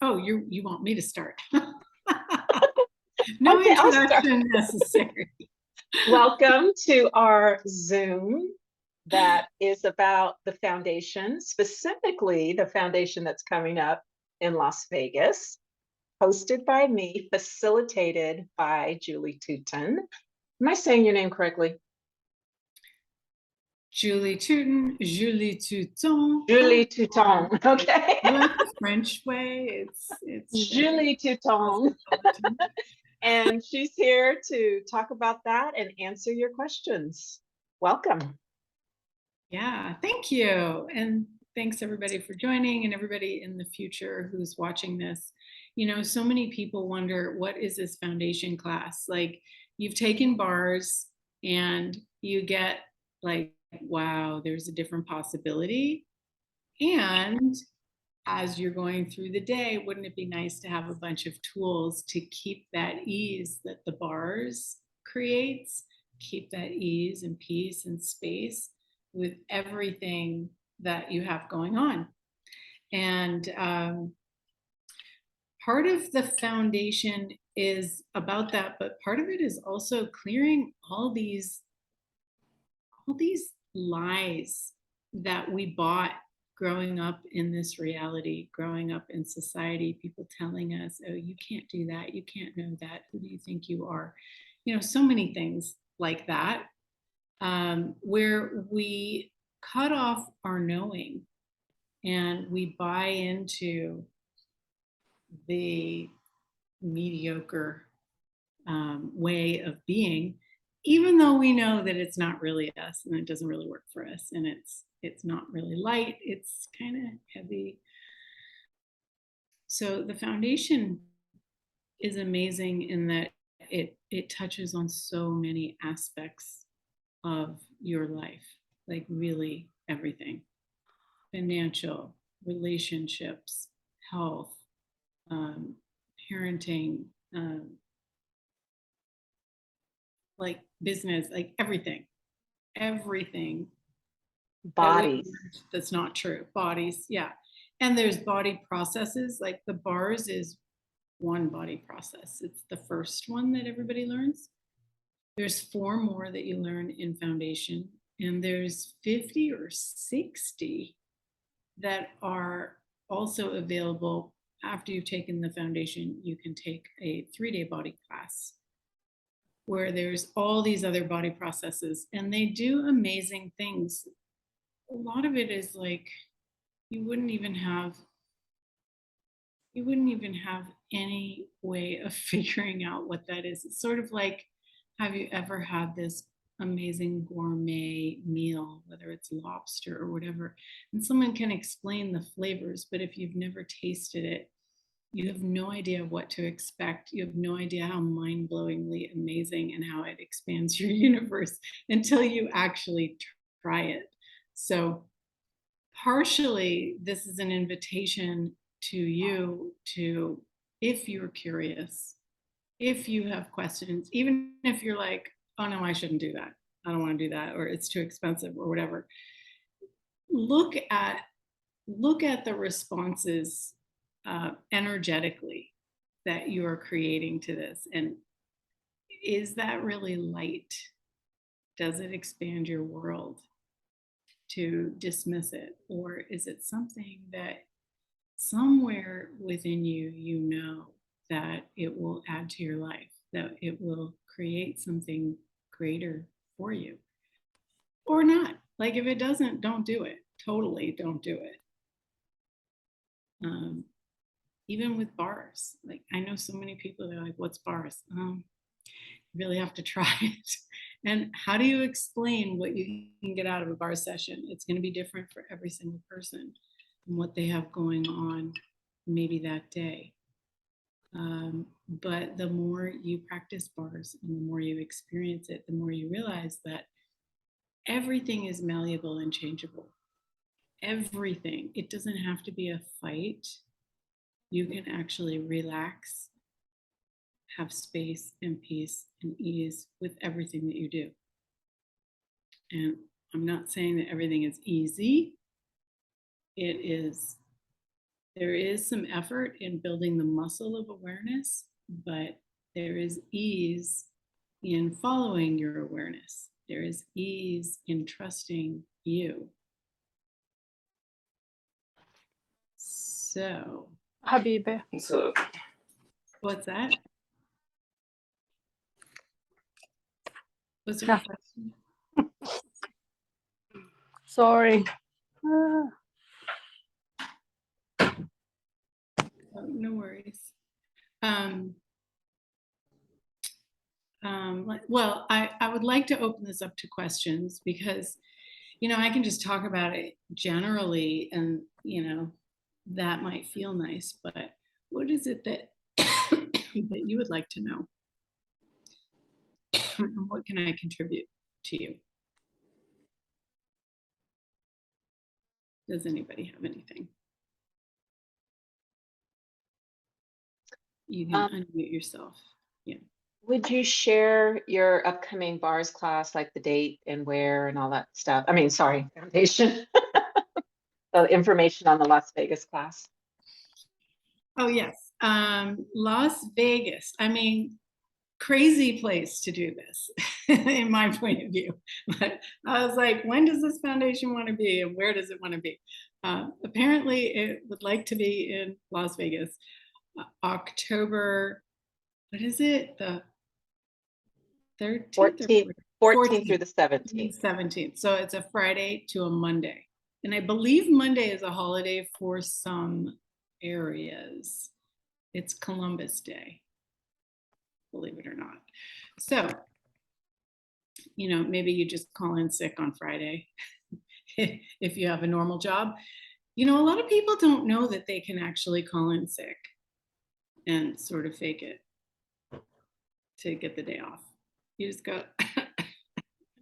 Oh, you want me to start? No Okay, I'll start. introduction necessary. Welcome to our Zoom that is about the foundation, specifically the foundation that's coming up in Las Vegas, hosted by me, facilitated by Julie Touton. Am I saying your name correctly? Julie Touton, Julie Touton. Julie Touton. Okay. I like the French way. It's very Julie Touton. cosmopolitan. And she's here to talk about that and answer your questions. Welcome. Yeah, thank you. And thanks everybody for joining and everybody in the future who's watching this. You know, so many people wonder, what is this foundation class? Like, you've taken bars and you get like, wow, there's a different possibility. And as you're going through the day, wouldn't it be nice to have a bunch of tools to keep that ease that the bars creates, keep that ease and peace and space with everything that you have going on. And part of the foundation is about that, but part of it is also clearing all these lies that we bought growing up in this reality, growing up in society, people telling us, oh, you can't do that, you can't know that, who do you think you are? You know, so many things like that, where we cut off our knowing and we buy into the mediocre way of being, even though we know that it's not really us and it doesn't really work for us, and it's not really light, it's kind of heavy. So the foundation is amazing in that it touches on so many aspects of your life, like really everything: financial, relationships, health, um, parenting, like business, like everything that we Bodies. learned that's not true. Bodies, yeah. And there's body processes, like the bars is one body process. It's the first one that everybody learns. There's four more that you learn in foundation, and there's 50 or 60 that are also available after you've taken the foundation. You can take a 3-day body class where there's all these other body processes, and they do amazing things. A lot of it is like, you wouldn't even have any way of figuring out what that is. It's sort of like, have you ever had this amazing gourmet meal, whether it's lobster or whatever, and someone can explain the flavors, but if you've never tasted it, you have no idea what to expect. You have no idea how mind-blowingly amazing and how it expands your universe until you actually try it. So partially, this is an invitation to you to, if you're curious, if you have questions, even if you're like, oh no, I shouldn't do that, I don't want to do that, or it's too expensive or whatever, look at the responses energetically that you are creating to this, and is that really light? Does it expand your world to dismiss it, or is it something that somewhere within you, you know that it will add to your life, that it will create something greater for you, or not? Like, if it doesn't, don't do it. Totally don't do it. um, Even with bars, like, I know so many people, they're like, what's bars? You really have to try it. And how do you explain what you can get out of a bar session? It's going to be different for every single person and what they have going on maybe that day. But the more you practice bars and the more you experience it, the more you realize that everything is malleable and changeable. Everything. It doesn't have to be a fight. You can actually relax, have space and peace and ease with everything that you do. And I'm not saying that everything is easy. It is There is some effort in building the muscle of awareness, but there is ease in following your awareness. There is ease in trusting you. So, Habibi. So what's that? Was there No. a question? Sorry. Oh, no worries. Well, I would like to open this up to questions because, I can just talk about it generally and, that might feel nice, but what is it that, that you would like to know? What can I contribute to you? Does anybody have anything? You can unmute yourself. Yeah. Would you share your upcoming bars class, like the date and where and all that stuff? I mean, sorry, foundation. The information on the Las Vegas class. Oh, yes. Las Vegas. I mean, crazy place to do this, in my point of view. But I was like, when does this foundation want to be and where does it want to be? Apparently, it would like to be in Las Vegas, October, what is it? The 13th? 14th through the 17th. 17th. So it's a Friday to a Monday. And I believe Monday is a holiday for some areas. It's Columbus Day, believe it or not. So, maybe you just call in sick on Friday if you have a normal job. A lot of people don't know that they can actually call in sick and sort of fake it to get the day off. You just go, I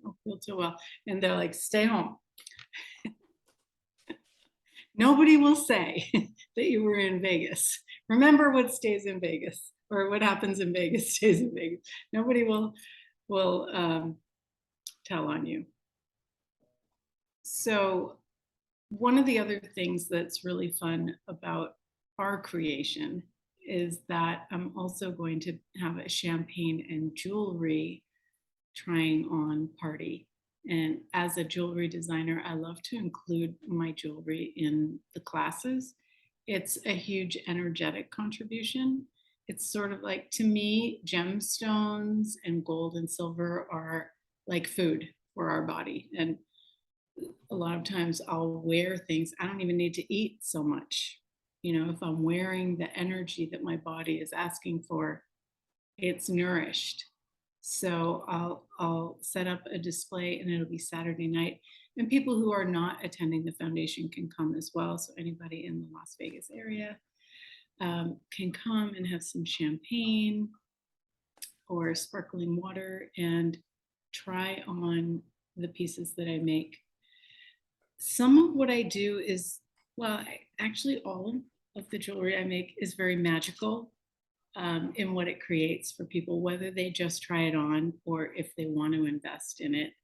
don't feel too well. And they're like, stay home. Nobody will say that you were in Vegas. Remember what stays in Vegas, or what happens in Vegas stays in Vegas. Nobody will tell on you. So one of the other things that's really fun about our creation is that I'm also going to have a champagne and jewelry trying on party. And as a jewelry designer, I love to include my jewelry in the classes. It's a huge energetic contribution. It's sort of like, to me, gemstones and gold and silver are like food for our body. And a lot of times I'll wear things, I don't even need to eat so much. If I'm wearing the energy that my body is asking for, it's nourished. So I'll set up a display and it'll be Saturday night. And people who are not attending the foundation can come as well. So anybody in the Las Vegas area can come and have some champagne or sparkling water and try on the pieces that I make. Some of what I do is, actually all of the jewelry I make is very magical. In what it creates for people, whether they just try it on or if they want to invest in it.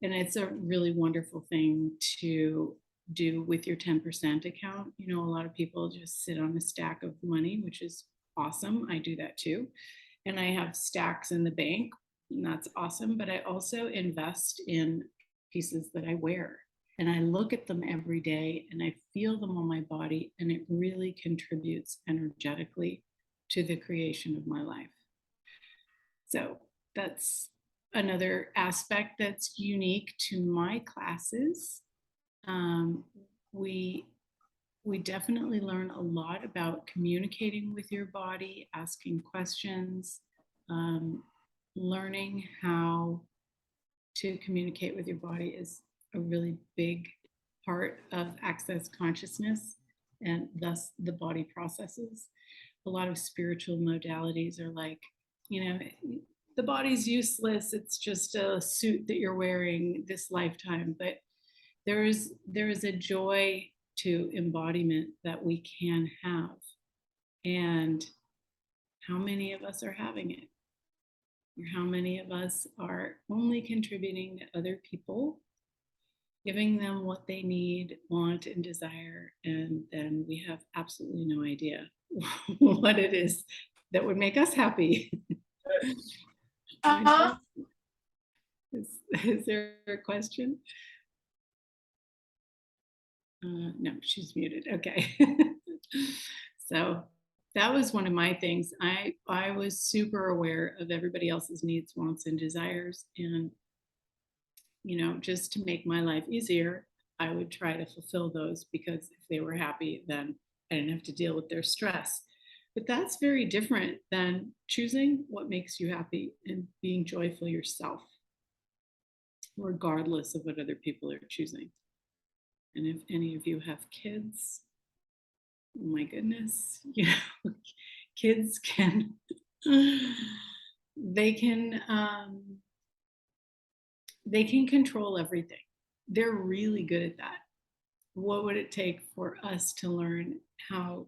And it's a really wonderful thing to do with your 10% account. A lot of people just sit on a stack of money, which is awesome. I do that too. And I have stacks in the bank, and that's awesome. But I also invest in pieces that I wear. And I look at them every day and I feel them on my body, and it really contributes energetically to the creation of my life. So that's another aspect that's unique to my classes. We definitely learn a lot about communicating with your body, asking questions, learning how to communicate with your body is a really big part of Access Consciousness, and thus the body processes. A lot of spiritual modalities are like, the body's useless. It's just a suit that you're wearing this lifetime. But there is a joy to embodiment that we can have. And how many of us are having it? Or how many of us are only contributing to other people giving them what they need, want, and desire, and then we have absolutely no idea what it is that would make us happy. Is there a question? No, she's muted. Okay. So that was one of my things. I was super aware of everybody else's needs, wants, and desires, and just to make my life easier, I would try to fulfill those because if they were happy, then I didn't have to deal with their stress. But that's very different than choosing what makes you happy and being joyful yourself, regardless of what other people are choosing. And if any of you have kids, oh my goodness, kids can, they can, they can control everything. They're really good at that. What would it take for us to learn how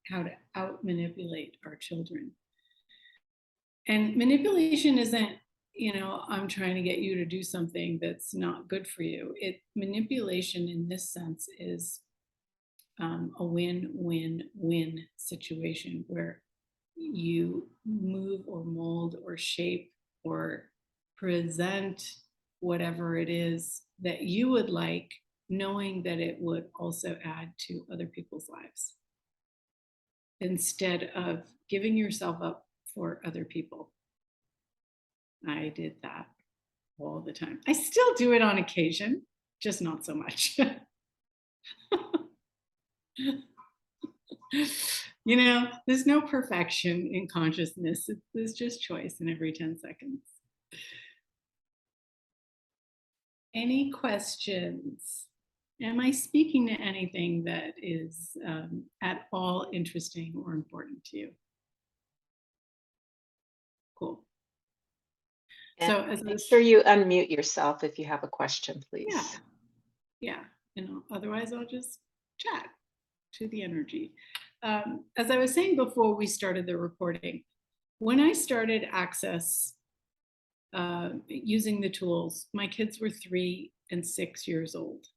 to out manipulate our children? And manipulation isn't, I'm trying to get you to do something that's not good for you. Manipulation in this sense is a win-win-win situation where you move or mold or shape or present whatever it is that you would like, knowing that it would also add to other people's lives, instead of giving yourself up for other people. I did that all the time. I still do it on occasion, just not so much. There's no perfection in consciousness. There's just choice in every 10 seconds. Any questions? Am I speaking to anything that is at all interesting or important to you? Cool. And So make sure you unmute yourself if you have a question, please. Yeah. Otherwise I'll just chat to the energy. As I was saying before we started the recording, when I started Access using the tools, my kids were 3 and 6 years old.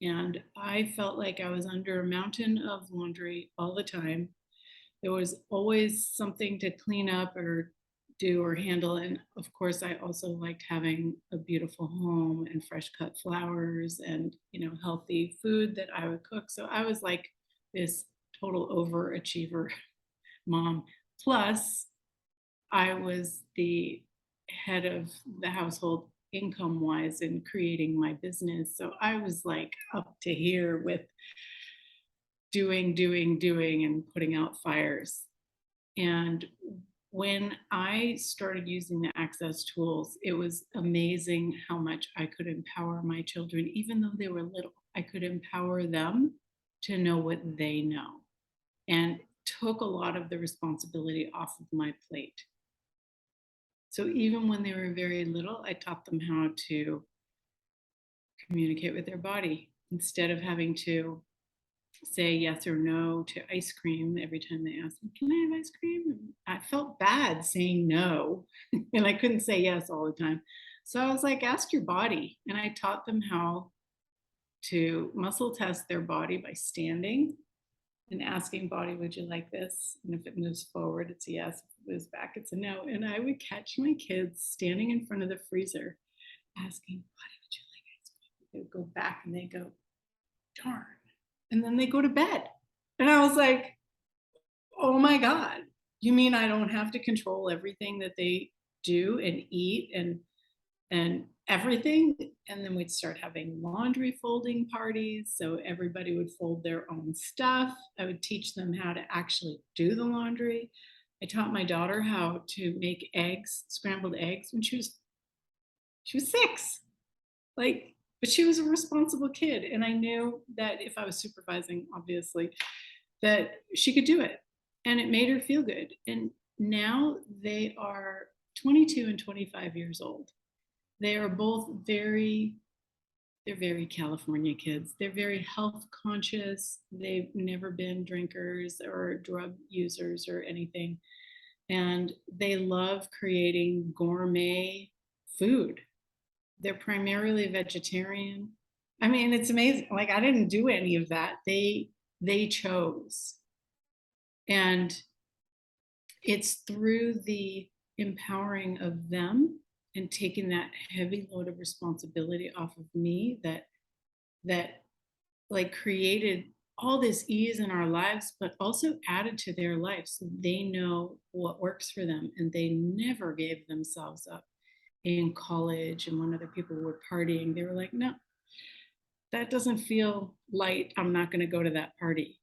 And I felt like I was under a mountain of laundry all the time. There was always something to clean up or do or handle. And of course, I also liked having a beautiful home and fresh cut flowers and, healthy food that I would cook. So I was like this total overachiever mom. Plus, I was the head of the household income wise and creating my business. So I was like up to here with doing and putting out fires. And when I started using the Access tools, it was amazing how much I could empower my children, even though they were little. I could empower them to know what they know, and took a lot of the responsibility off of my plate. So even when they were very little, I taught them how to communicate with their body instead of having to say yes or no to ice cream every time they asked me, can I have ice cream? And I felt bad saying no, and I couldn't say yes all the time. So I was like, ask your body. And I taught them how to muscle test their body by standing and asking body, would you like this? And if it moves forward, it's a yes. If it moves back, it's a no. And I would catch my kids standing in front of the freezer asking, body, would you like ice cream? They would go back and they go, darn. And then they go to bed. And I was like, oh my God, you mean I don't have to control everything that they do and eat and everything? And then we'd start having laundry folding parties. So everybody would fold their own stuff. I would teach them how to actually do the laundry. I taught my daughter how to make eggs, scrambled eggs, when she was 6. But she was a responsible kid. And I knew that if I was supervising, obviously, that she could do it. And it made her feel good. And now they are 22 and 25 years old. They are both they're very California kids. They're very health conscious. They've never been drinkers or drug users or anything. And they love creating gourmet food. They're primarily vegetarian. I mean, it's amazing. Like, I didn't do any of that. They chose. And it's through the empowering of them and taking that heavy load of responsibility off of me that like created all this ease in our lives, but also added to their life so they know what works for them, and they never gave themselves up in college. And when other people were partying, they were like, no, that doesn't feel light, I'm not going to go to that party.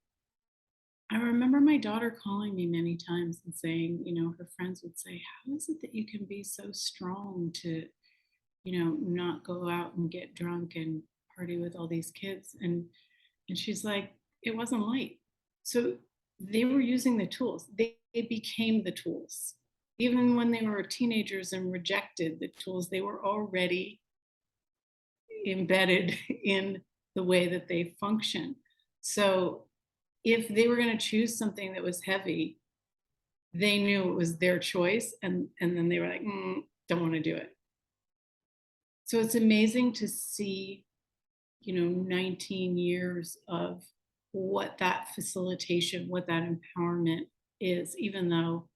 I remember my daughter calling me many times and saying, her friends would say, how is it that you can be so strong to, not go out and get drunk and party with all these kids? And she's like, it wasn't light. So they were using the tools. They became the tools. Even when they were teenagers and rejected the tools, they were already embedded in the way that they function. So if they were going to choose something that was heavy, they knew it was their choice, and then they were like, don't want to do it. So it's amazing to see 19 years of what that facilitation, what that empowerment is, even though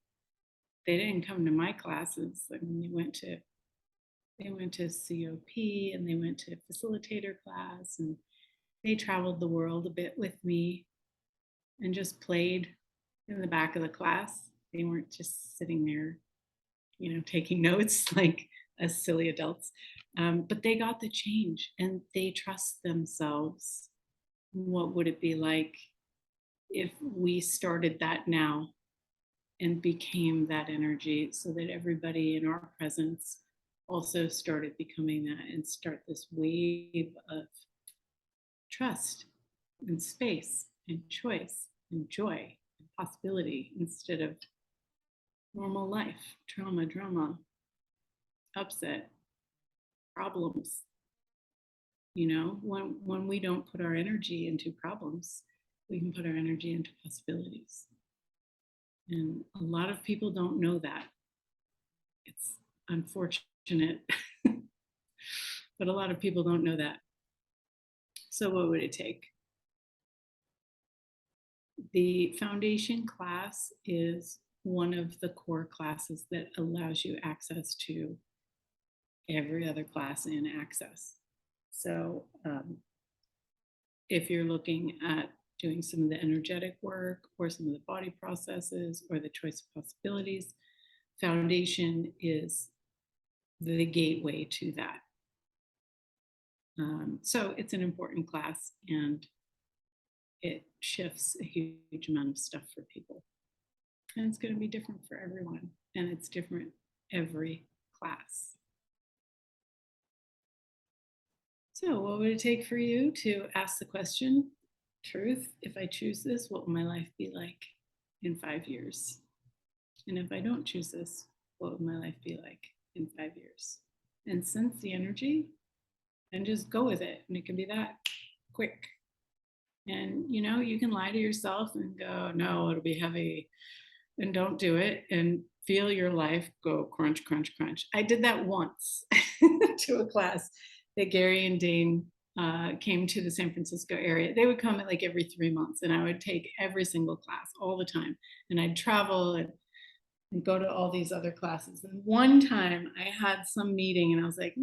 they didn't come to my classes. I mean, they went to COP, and they went to facilitator class, and they traveled the world a bit with me and just played in the back of the class. They weren't just sitting there, taking notes like us silly adults. But they got the change, and they trust themselves. What would it be like if we started that now and became that energy, so that everybody in our presence also started becoming that, and start this wave of trust and space and choice and joy and possibility, instead of normal life, trauma, drama, upset, problems. When we don't put our energy into problems, we can put our energy into possibilities. And a lot of people don't know that. It's unfortunate, but a lot of people don't know that. So what would it take? The foundation class is one of the core classes that allows you access to every other class in Access. So if you're looking at doing some of the energetic work or some of the body processes or the choice of possibilities, foundation is the gateway to that. So it's an important class, and it shifts a huge amount of stuff for people. And it's going to be different for everyone, and it's different every class. So what would it take for you to ask the question, truth, if I choose this, what will my life be like in 5 years? And if I don't choose this, what will my life be like in 5 years? And sense the energy and just go with it. And it can be that quick. And you can lie to yourself and go, no, it'll be heavy, and don't do it, and feel your life go crunch, crunch, crunch. I did that once to a class that Gary and Dane came to the San Francisco area. They would come at like every 3 months, and I would take every single class all the time. And I'd travel and go to all these other classes. And one time I had some meeting, and I was like,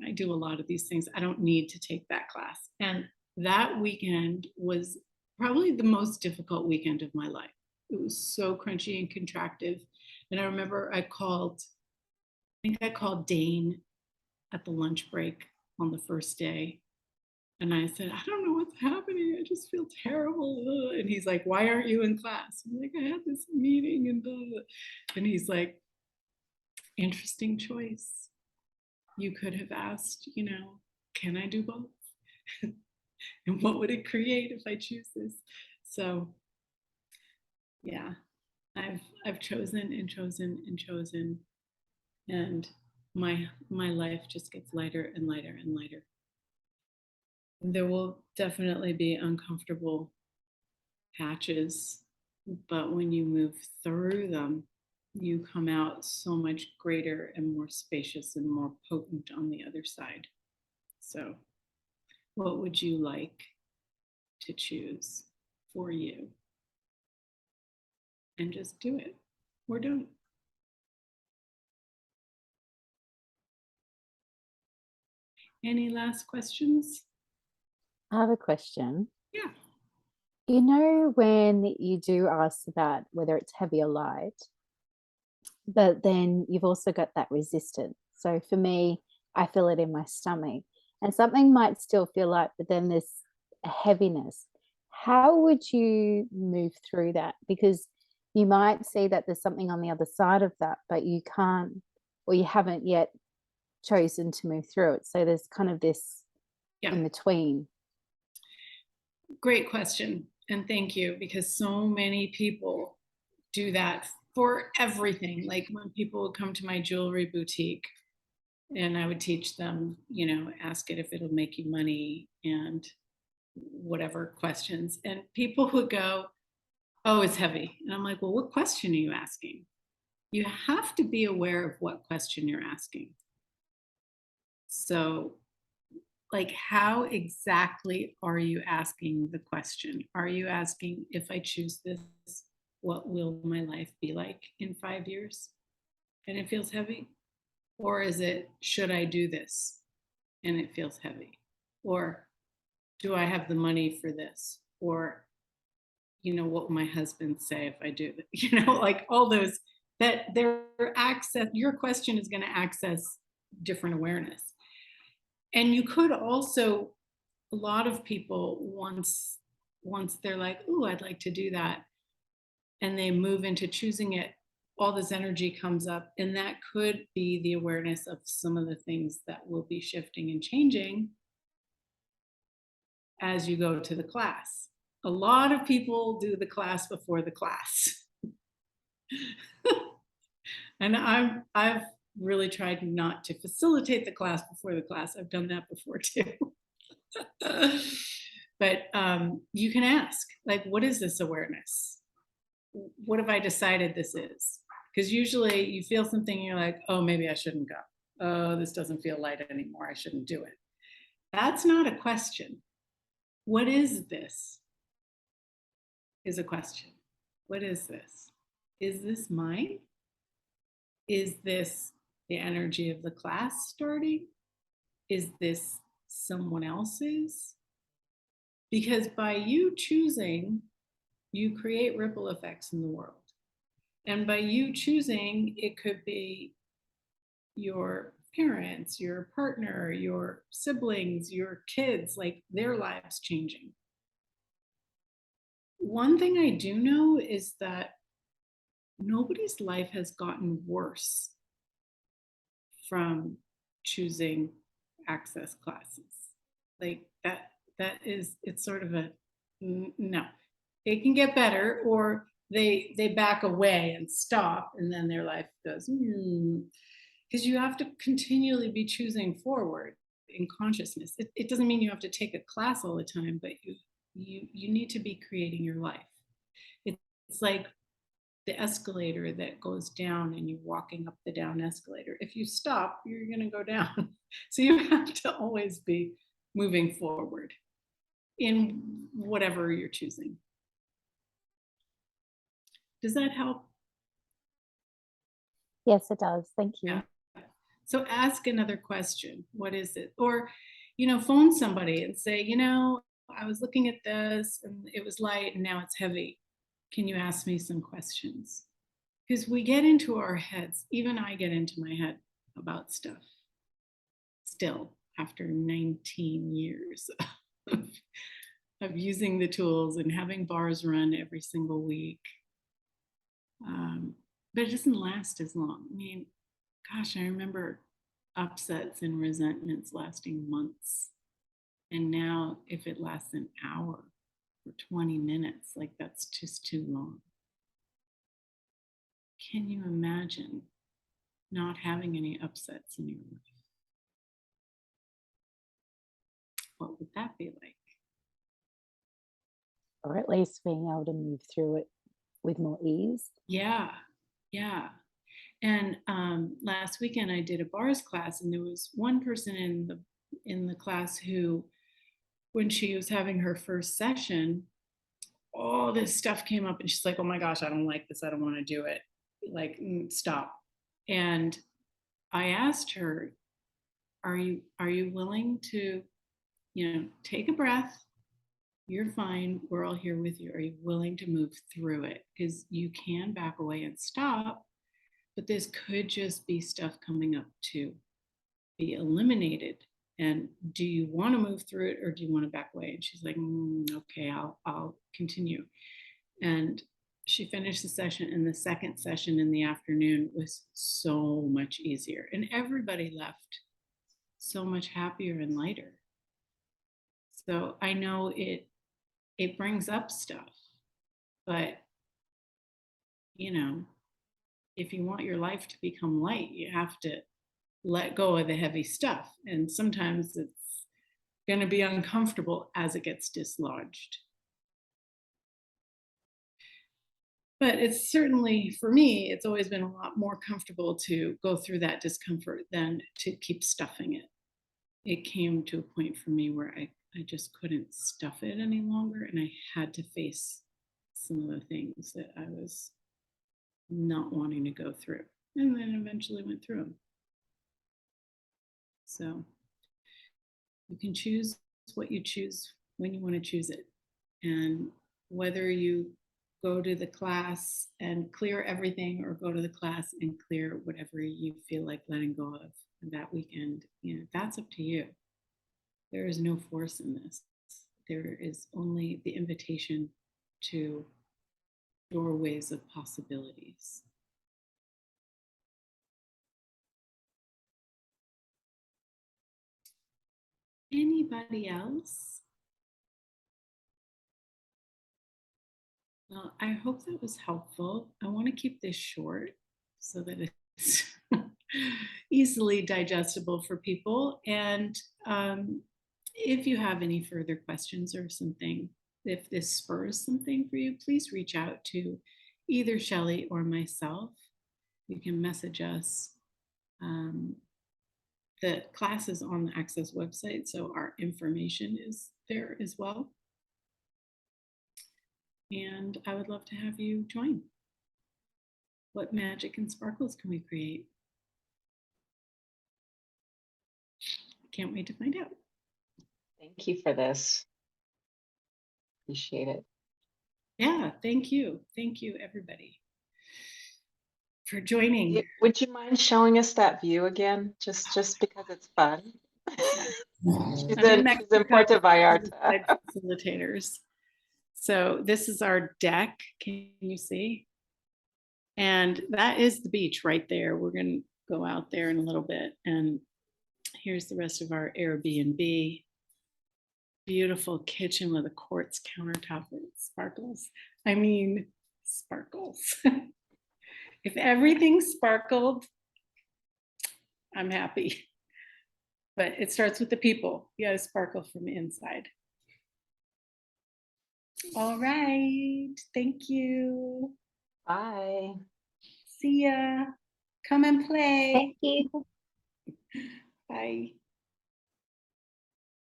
I do a lot of these things. I don't need to take that class. And that weekend was probably the most difficult weekend of my life. It was so crunchy and contractive. And I remember I called Dane at the lunch break on the first day. And I said, I don't know what's happening. I just feel terrible. And he's like, why aren't you in class? I'm like, I had this meeting and blah, blah. And he's like, interesting choice. You could have asked, can I do both? And what would it create if I choose this? So yeah, I've chosen and chosen and chosen, and my life just gets lighter and lighter and lighter. There will definitely be uncomfortable patches, but when you move through them, you come out so much greater and more spacious and more potent on the other side. So what would you like to choose for you? And just do it. We're doing it. Any last questions? I have a question. Yeah. You know, when you do ask about whether it's heavy or light, but then you've also got that resistance. So for me, I feel it in my stomach, and something might still feel light, but then there's a heaviness. How would you move through that? Because you might see that there's something on the other side of that, but you can't, or you haven't yet chosen to move through it. So there's kind of this in between. Great question. And thank you, because so many people do that for everything. Like when people would come to my jewelry boutique and I would teach them, you know, ask it if it'll make you money and whatever questions. And people would go, oh, it's heavy. And I'm like, well, what question are you asking? You have to be aware of what question you're asking. So, like, how exactly are you asking the question? Are you asking, if I choose this, what will my life be like in 5 years? And it feels heavy? Or is it, should I do this? And it feels heavy? Or do I have the money for this? Or, you know, what will my husband say if I do that? You know, like all those, that their access, your question is going to access different awareness. And you could also, a lot of people, once they're like, oh, I'd like to do that, and they move into choosing it, all this energy comes up, and that could be the awareness of some of the things that will be shifting and changing as you go to the class. A lot of people do the class before the class. And I've really tried not to facilitate the class before the class. I've done that before too. But you can ask, like, what is this awareness? What have I decided this is? Because usually you feel something and you're like, oh, maybe I shouldn't go. Oh, this doesn't feel light anymore. I shouldn't do it. That's not a question. What is this? Is a question. What is this? Is this mine? Is this the energy of the class starting? Is this someone else's? Because by you choosing, you create ripple effects in the world. And by you choosing, it could be your parents, your partner, your siblings, your kids, like their lives changing. One thing I do know is that nobody's life has gotten worse from choosing access classes. Like that is, it's sort of a no. It can get better, or they back away and stop, and then their life goes because you have to continually be choosing forward in consciousness. It doesn't mean you have to take a class all the time, but you need to be creating your life. It's like the escalator that goes down and you're walking up the down escalator. If you stop, you're going to go down. So you have to always be moving forward in whatever you're choosing. Does that help? Yes, it does. Thank you. Yeah. So ask another question. What is it? Or, you know, phone somebody and say, you know, I was looking at this and it was light and now it's heavy. Can you ask me some questions? Because we get into our heads. Even I get into my head about stuff still after 19 years of using the tools and having bars run every single week. But it doesn't last as long. I mean, gosh, I remember upsets and resentments lasting months. And now if it lasts an hour or 20 minutes, like that's just too long. Can you imagine not having any upsets in your life? What would that be like? Or at least being able to move through it with more ease. Yeah, yeah. And last weekend I did a bars class, and there was one person in in the class who, when she was having her first session, all this stuff came up and she's like, oh my gosh, I don't like this. I don't want to do it. Like, stop. And I asked her, are you willing to, take a breath? You're fine. We're all here with you. Are you willing to move through it? Because you can back away and stop, but this could just be stuff coming up to be eliminated. And do you want to move through it or do you want to back away? And she's like, okay, I'll continue. And she finished the session, and the second session in the afternoon was so much easier. And everybody left so much happier and lighter. So I know it brings up stuff, but if you want your life to become light, you have to let go of the heavy stuff. And sometimes it's going to be uncomfortable as it gets dislodged. But it's certainly, for me, it's always been a lot more comfortable to go through that discomfort than to keep stuffing it. It came to a point for me where I just couldn't stuff it any longer, and I had to face some of the things that I was not wanting to go through, and then eventually went through them. So you can choose what you choose when you want to choose it. And whether you go to the class and clear everything or go to the class and clear whatever you feel like letting go of that weekend, that's up to you. There is no force in this. There is only the invitation to doorways of possibilities. Anybody else? Well, I hope that was helpful. I want to keep this short so that it's easily digestible for people. And if you have any further questions or something, if this spurs something for you, please reach out to either Shelley or myself. You can message us. The class is on the Access website, so our information is there as well. And I would love to have you join. What magic and sparkles can we create? Can't wait to find out. Thank you for this. Appreciate it. Yeah, thank you. Thank you, everybody, for joining. Would you mind showing us that view again? Just because it's fun. She's in Puerto Vallarta. Facilitators. So this is our deck. Can you see? And that is the beach right there. We're going to go out there in a little bit. And here's the rest of our Airbnb. Beautiful kitchen with a quartz countertop that sparkles. I mean, sparkles. If everything sparkled, I'm happy. But it starts with the people. You got to sparkle from the inside. All right. Thank you. Bye. See ya. Come and play. Thank you. Bye.